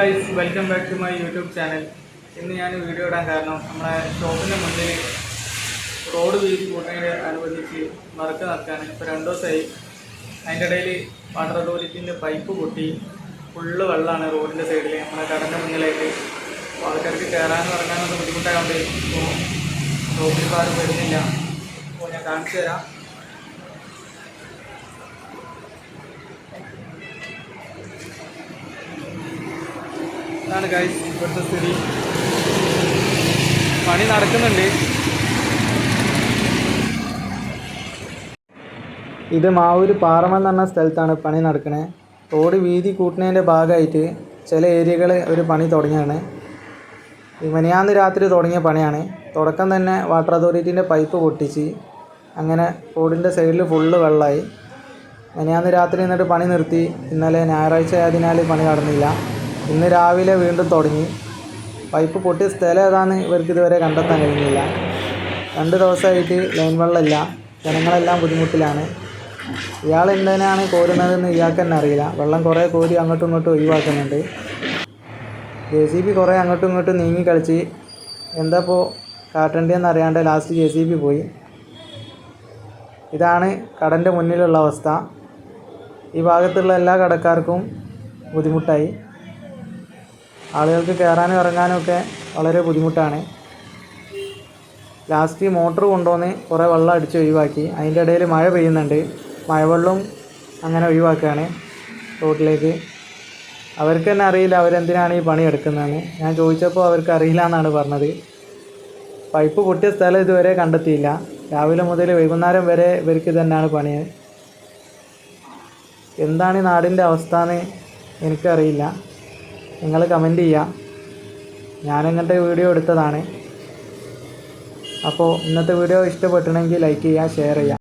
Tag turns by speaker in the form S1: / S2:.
S1: Guys, welcome back to my YouTube channel. ഇന്ന് ഞാൻ video ഇടാൻ കാരണം നമ്മുടെ ഷോപ്പിൻ്റെ മുന്നിൽ റോഡ് വീതി കൂട്ടുന്നതിന് അനുബന്ധിച്ച് വർക്ക് നടക്കുകയാണ്. ഇപ്പോൾ 2 ദിവസമായി. അതിൻ്റെ ഇടയിൽ വാട്ടർ അതോറിറ്റിൻ്റെ പൈപ്പ് പൊട്ടി ഫുള്ള് വെള്ളമാണ് റോഡിൻ്റെ സൈഡിൽ, നമ്മുടെ കടൻ്റെ മുന്നിലായിട്ട്. അപ്പോൾ ആൾക്കാർക്ക് കയറാനും ഇറങ്ങാനൊന്നും ബുദ്ധിമുട്ടായതുകൊണ്ട് ഇപ്പോൾ ഷോപ്പിൽ ആരും വരുന്നില്ല. അപ്പോൾ ഞാൻ കാണിച്ചു തരാം. ഇതാണ് ഗൈസ് ഇവിടുത്തെ സ്ഥിതി. പണി നടക്കുന്നുണ്ട്. ഇത് മാവൂർ പാറമ എന്ന് പറഞ്ഞ സ്ഥലത്താണ് പണി നടക്കുന്നത്. റോഡ് വീതി കൂട്ടുന്നതിൻ്റെ ഭാഗമായിട്ട് ചില ഏരിയകൾ ഒരു പണി തുടങ്ങിയാണ്. മിനിയാന്ന് രാത്രി തുടങ്ങിയ പണിയാണ്. തുടക്കം തന്നെ വാട്ടർ അതോറിറ്റീൻ്റെ പൈപ്പ് പൊട്ടിച്ച് അങ്ങനെ റോഡിൻ്റെ സൈഡിൽ ഫുള്ള് വെള്ളമായി. മിനിയാന്ന് രാത്രി എന്നിട്ട് പണി നിർത്തി. ഇന്നലെ ഞായറാഴ്ച ആയതിനാൽ പണി നടന്നില്ല. ഇന്ന് രാവിലെ വീണ്ടും തുടങ്ങി. പൈപ്പ് പൊട്ടിയ സ്ഥലം ഏതാണെന്ന് ഇവർക്ക് ഇതുവരെ കണ്ടെത്താൻ കഴിഞ്ഞില്ല. 2 ദിവസമായിട്ട് ലൈൻ വെള്ളമില്ല. ജനങ്ങളെല്ലാം ബുദ്ധിമുട്ടിലാണ്. ഇയാൾ എന്തിനാണ് കോരുന്നതെന്ന് ഇയാൾക്ക് തന്നെ അറിയില്ല. വെള്ളം കുറേ കോരി അങ്ങോട്ടും ഇങ്ങോട്ടും ഒഴിവാക്കുന്നുണ്ട്. JCB കുറേ അങ്ങോട്ടും ഇങ്ങോട്ടും നീങ്ങി കളിച്ച് എന്താ ഇപ്പോൾ കാട്ടേണ്ടതെന്ന് അറിയാണ്ട് ലാസ്റ്റ് JCB പോയി. ഇതാണ് കടൻ്റെ മുന്നിലുള്ള അവസ്ഥ. ഈ ഭാഗത്തുള്ള എല്ലാ കടക്കാർക്കും ബുദ്ധിമുട്ടായി. ആളുകൾക്ക് കയറാനും ഇറങ്ങാനും ഒക്കെ വളരെ ബുദ്ധിമുട്ടാണ്. ലാസ്റ്റ് മോട്ടർ കൊണ്ടുവന്ന് കുറേ വെള്ളം അടിച്ച് ഒഴിവാക്കി. അതിൻ്റെ ഇടയിൽ മഴ പെയ്യുന്നുണ്ട്. മഴവെള്ളം അങ്ങനെ ഒഴിവാക്കുകയാണ് റോഡിലേക്ക്. അവർക്ക് തന്നെ അറിയില്ല അവരെന്തിനാണ് ഈ പണി എടുക്കുന്നതെന്ന്. ഞാൻ ചോദിച്ചപ്പോൾ അവർക്ക് അറിയില്ല എന്നാണ് പറഞ്ഞത്. പൈപ്പ് പൊട്ടിയ സ്ഥലം ഇതുവരെ കണ്ടെത്തിയില്ല. രാവിലെ മുതൽ വൈകുന്നേരം വരെ ഇവർക്ക് തന്നെയാണ് പണി. എന്താണ് ഈ നാടിൻ്റെ അവസ്ഥ എന്ന് എനിക്കറിയില്ല. നിങ്ങൾ കമൻറ്റ് ചെയ്യുക. ഞാനിങ്ങനത്തെ വീഡിയോ എടുത്തതാണ്. അപ്പോൾ ഇന്നത്തെ വീഡിയോ ഇഷ്ടപ്പെട്ടിട്ടുണ്ടെങ്കിൽ ലൈക്ക് ചെയ്യുക, ഷെയർ ചെയ്യുക.